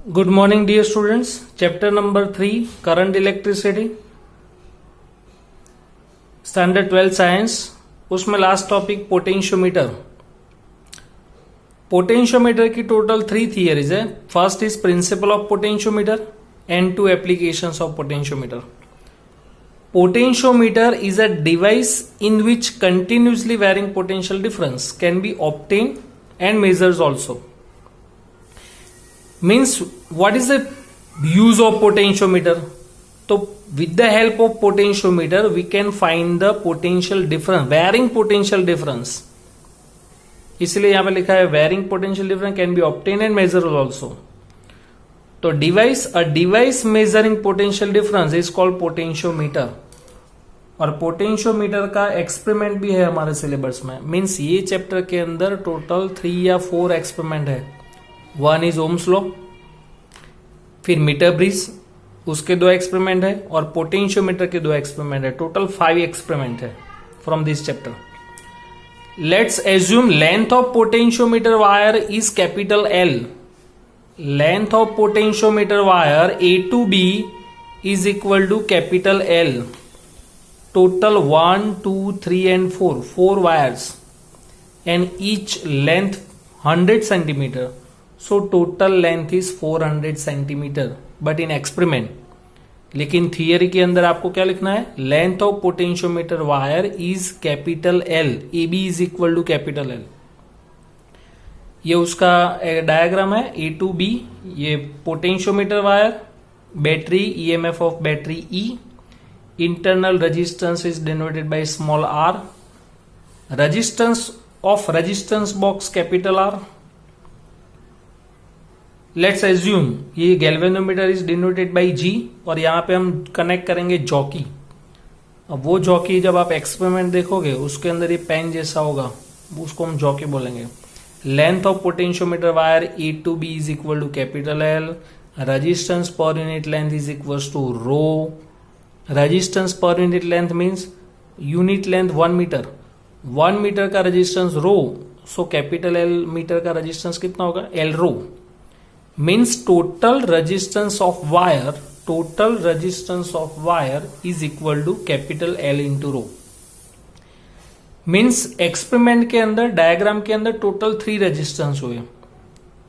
Good morning, dear students. Chapter number 3, Current Electricity, Standard 12 Science. उसमें last topic potentiometer. Potentiometer की total 3 theories है. First is principle of potentiometer and 2 applications of potentiometer. Potentiometer is a device in which continuously varying potential difference can be obtained and measured also. Means what is the use of potentiometer? So with the help of potentiometer we can find the potential difference, varying potential difference. इसलिए यहां पे लिखा है varying potential difference can be obtained and measured also. तो a device measuring potential difference is called potentiometer. और potentiometer का experiment भी है हमारे सिलेबस में. मींस ये चैप्टर के अंदर टोटल 3 या 4 एक्सपेरिमेंट है. वन इज ओम्स लॉ, फिर मीटर ब्रिज, उसके 2 एक्सपेरिमेंट है, और पोटेंशियोमीटर के 2 एक्सपेरिमेंट है. टोटल 5 एक्सपेरिमेंट है from this chapter. Let's assume length of potentiometer wire is capital L. Length of potentiometer wire A to B is equal to capital L. Total 1, 2, 3 and 4 wires and each length 100 centimeter. So total length is 400 centimeter. But in experiment, लेकिन theory के अंदर आपको क्या लिखना है? Length of potentiometer wire is capital L. AB is equal to capital L. ये उसका diagram है. A to B, ये potentiometer wire, battery, EMF of battery E, internal resistance is denoted by small r, resistance of resistance box capital R. Let's assume ये galvanometer is denoted by G, और यहां पे हम connect करेंगे jockey. अब वो jockey जब आप एक्सपेरिमेंट देखोगे उसके अंदर ये पेन जैसा होगा, उसको हम जॉकी बोलेंगे. Length of potentiometer wire A to B is equal to capital L. Resistance per unit length is equals to rho. Resistance per unit length means unit length 1 metre. 1 metre का resistance rho, so capital L metre का resistance कितना होगा? L rho. Means total resistance of wire is equal to capital L into rho. Means experiment के अंदर, diagram के अंदर total 3 resistance हुए.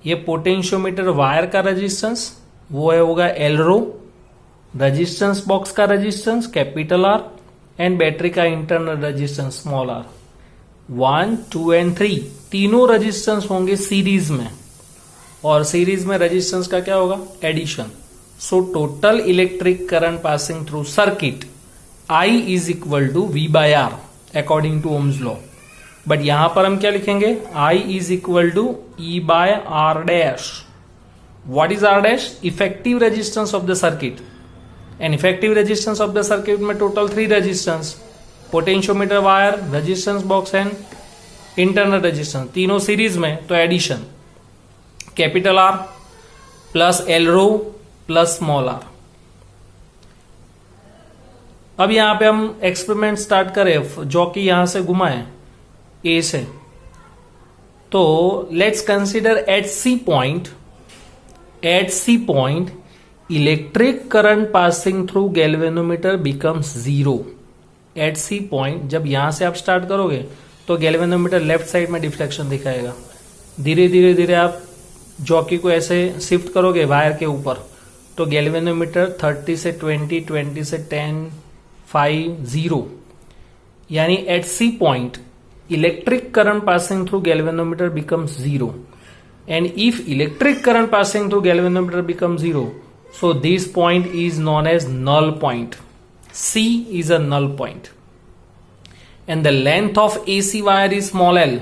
ये पोटेंशियोमीटर वायर का रेजिस्टेंस वो है होगा एल रो, रेजिस्टेंस बॉक्स का resistance capital R, and battery का internal resistance small R. 1, 2 and 3 तीनों रेजिस्टेंस होंगे सीरीज में, और सीरीज में रेजिस्टेंस का क्या होगा? Addition. So total electric current passing through circuit I is equal to V by R according to Ohm's law. But यहां पर हम क्या लिखेंगे? I is equal to E by R dash. What is R dash? Effective resistance of the circuit. And effective resistance of the circuit में total 3 resistance, potentiometer wire, resistance box and internal resistance, तीनों series में, तो addition capital are plus L rho plus small r. अब यहां पे हम experiment start करें. Jockey यहां से घुमाए ए से, तो let's consider at C point electric current passing through galvanometer becomes 0. At C point जब यहां से आप स्टार्ट करोगे तो गैल्वेनोमीटर लेफ्ट साइड में डिफ्लेक्शन दिखाएगा. धीरे धीरे आप जॉकी को ऐसे शिफ्ट करोगे वायर के ऊपर, तो गैल्वेनोमीटर 30 से 20, 20 से 10, 5, 0. यानी at C point electric current passing through galvanometer becomes 0. And if electric current passing through galvanometer become 0, so this point is known as null point. C is a null point. And the length of AC wire is small l.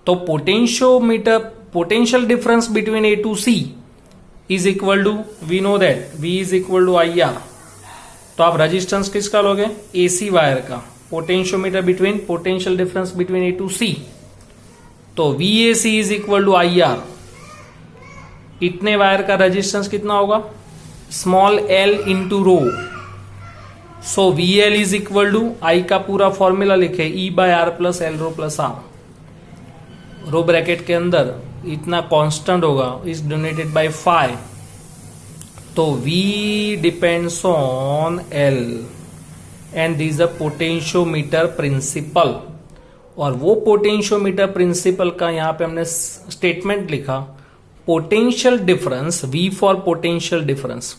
तो potential difference between A to C is equal to, we know that V is equal to IR. तो आप resistance किसका लोगे? AC wire का. potential difference between A to C, तो VAC is equal to IR. इतने wire का resistance कितना होगा? Small L into rho. So VL is equal to, I का पूरा फॉर्मूला लिखे, E by R plus L rho plus R. Rho bracket के अंदर इतना कांस्टेंट होगा इज डिनोटेड बाय फाई, तो V depends on L and this a potentiometer principle. और वो पोटेंशियोमीटर प्रिंसिपल का यहां पे हमने स्टेटमेंट लिखा, potential difference, V for potential difference,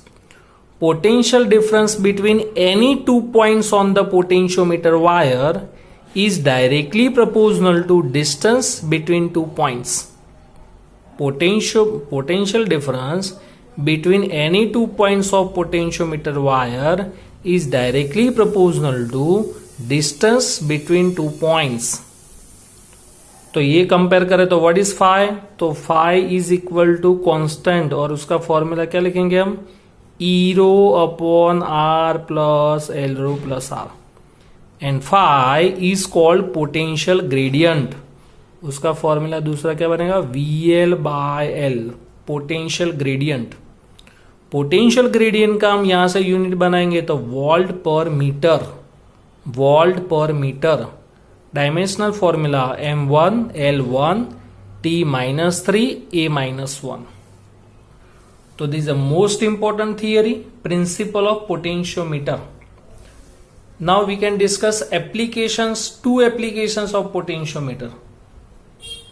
potential difference between any 2 points on the potentiometer wire is directly proportional to distance between 2 points. Potential difference between any 2 points of potentiometer wire is directly proportional to distance between 2 points. तो ये compare करें तो what is phi, तो phi is equal to constant, और उसका formula क्या लिखेंगे हम, E rho upon R plus L rho plus R, and phi is called potential gradient. उसका फॉर्मूला दूसरा क्या बनेगा, VL by L, potential gradient. Potential gradient का हम यहां से यूनिट बनाएंगे तो volt per metre, volt per metre. Dimensional formula M1 L1 T-3 A-1। So this is the most important theory, principle of potentiometer. Now we can discuss applications, two applications of potentiometer.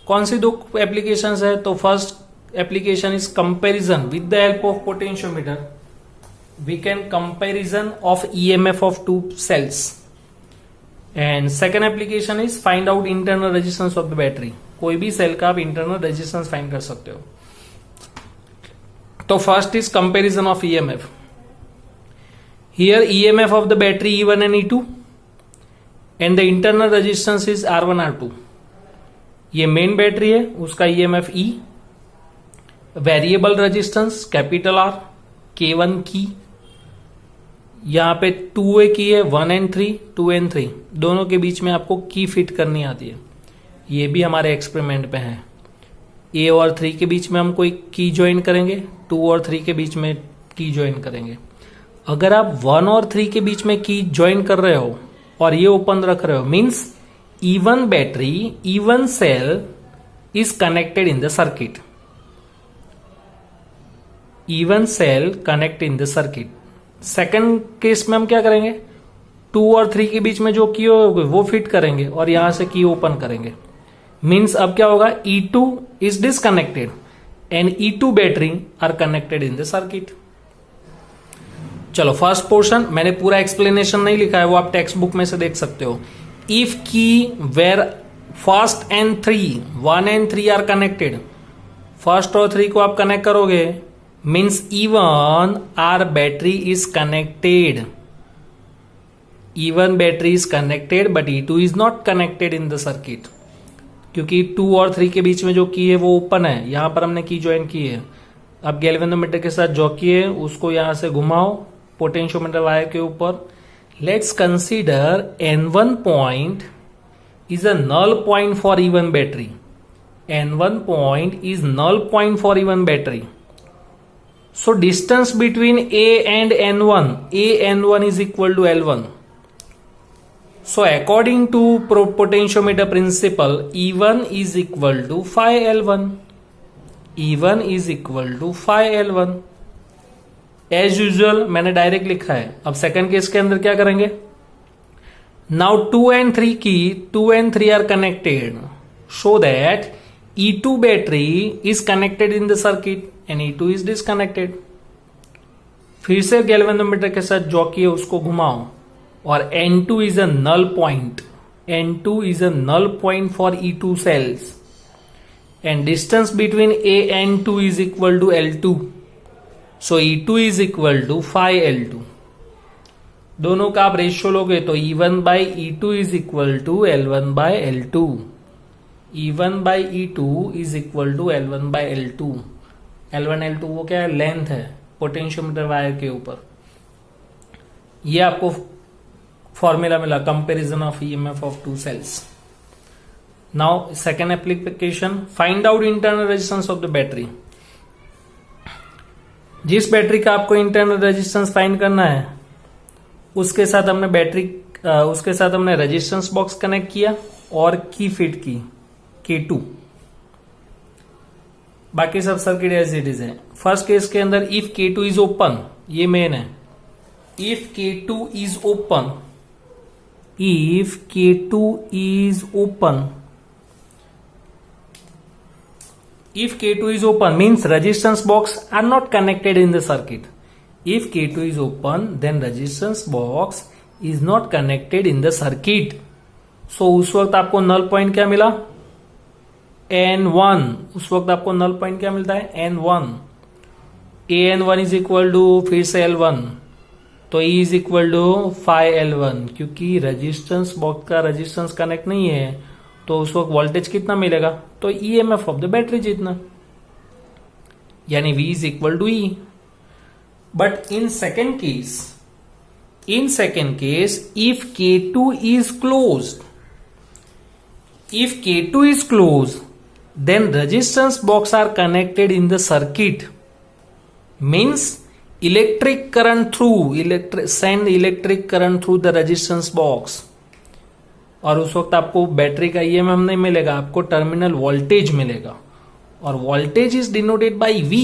कौन सी दो applications है, तो first application is comparison with the help of potentiometer. We can comparison of EMF of two cells. And second application is find out internal resistance of the battery. कोई भी cell का आप internal resistance find कर सकते हो। तो first is comparison of EMF. Here EMF of the battery E1 and E2 and the internal resistance is R1 R2। ये main battery है, उसका EMF E, variable resistance capital R, K1 की, यहां पे 2A की है, 1 and 3, 2 and 3 दोनों के बीच में आपको की फिट करनी आती है। ये भी हमारे एक्सपेरिमेंट पे है। A और 3 के बीच में हम कोई की ज्वाइन करेंगे, 2 और 3 के बीच में की ज्वाइन करेंगे। अगर आप 1 और 3 के बीच में की ज्वाइन कर रहे हो और ये ओपन रख रहे हो, means E1 battery, E1 cell is connected in the circuit, E1 cell connect in the circuit. Second case में हम क्या करेंगे, 2 और 3 के बीच में जो की होगी वो फिट करेंगे और यहां से की ओपन करेंगे। मीन्स अब क्या होगा, E2 is disconnected and E2 battery are connected in the circuit. चलो फर्स्ट पोर्शन मैंने पूरा एक्सप्लेनेशन नहीं लिखा है, वो आप टेक्स्ट बुक में से देख सकते हो। If key where first and 3, 1 and 3 are connected, first और 3 को आप कनेक्ट करोगे, means E1 are battery is connected, E1 battery is connected but E2 is not connected in the circuit, क्योंकि 2 और 3 के बीच में जो की है वो ओपन है, यहां पर हमने की ज्वाइन की है। अब गैल्वेनोमीटर के साथ जो की है उसको यहां से घुमाओ पोटेंशियोमीटर वायर के ऊपर। Let's consider N1 point is a null point for E1 battery, N1 point is null point for E1 battery. So distance between A and N1, A N1 is equal to L1. So according to potentiometer principle, E1 is equal to phi L1. E1 is equal to phi L1. As usual मैंने direct लिखा है। अब second case के अंदर क्या करेंगे, now 2 and 3 की 2 and 3 are connected, so that E2 battery is connected in the circuit and E2 is disconnected. फिर से गैल्वेनोमीटर के साथ जो की है उसको घुमाओ और N2 is a null point, N2 is a null point for E2 cells and distance between A and 2 is equal to L2, so E2 is equal to phi L2। दोनों का आप रेशियो लोगे तो E1 by E2 is equal to L1 by L2, E1 by E2 is equal to L1 by L2। L1 L2 वो क्या है, length है potentiometer wire के ऊपर। ये आपको फॉर्मूला मिला, comparison of EMF of two cells. Now second application, find out internal resistance of the battery. जिस बैटरी का आपको इंटरनल रेजिस्टेंस फाइंड करना है उसके साथ हमने रेजिस्टेंस बॉक्स कनेक्ट किया और की फिट की K2। बाकी सब सर्किट एज इट इज है। फर्स्ट केस के अंदर इफ K2 इज ओपन, ये मेन है, if K2 is open, if K2 is open, if K2 is open means resistance box are not connected in the circuit. If K2 is open then resistance box is not connected in the circuit. So उस वक्त आपको null point क्या मिला? N1. उस वक्त आपको null point क्या मिलता है? N1. AN1 is equal to फिर से L1, तो E is equal to phi L1, क्योंकि रेजिस्टेंस बॉक्स का रेजिस्टेंस कनेक्ट नहीं है तो उस वक्त वोल्टेज कितना मिलेगा? तो EMF ऑफ द बैटरी जितना, यानी V is equal to E. But in second case if K2 is closed, if K2 is closed then resistance box are connected in the circuit, means electric current through send electric current through the resistance box. और उस वक्त आपको battery का EMF नहीं मिलेगा, आपको terminal voltage मिलेगा, और voltage is denoted by V.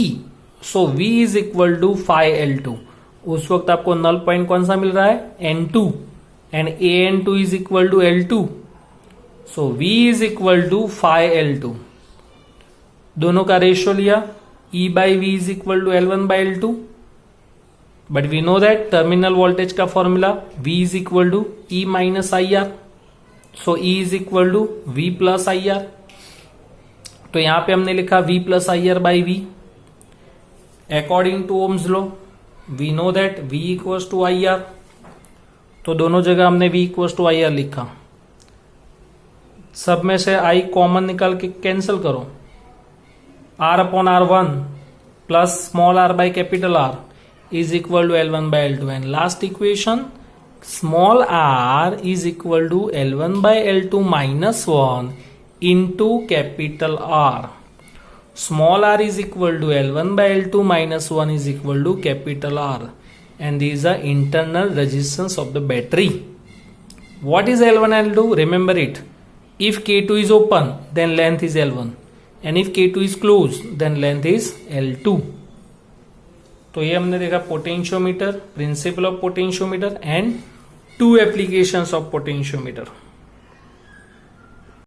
So V is equal to phi L2. उस वक्त आपको नल पॉइंट कौन सा मिल रहा है? N2, and AN2 is equal to L2. So V is equal to phi L2. दोनों का रेशियो लिया, E by V is equal to L1 by L2. But we know that terminal voltage का formula V is equal to E minus IR. So E is equal to V plus IR. तो यहां पे हमने लिखा V plus IR by V. According to Ohm's law we know that V equals to IR. तो दोनों जगह हमने V equals to IR लिखा. सब में से I कॉमन निकाल के कैंसिल करो. R upon R1 plus small r by capital R is equal to L1 by L2, and last equation small r is equal to L1 by L2 minus 1 into capital R. Small r is equal to L1 by L2 minus 1 is equal to capital R, and these are internal resistance of the battery. What is L1 and L2? Remember it. If K2 is open then length is L1, and if K2 is closed then length is L2. तो ये हमने देखा potentiometer, principle of potentiometer and 2 applications of potentiometer.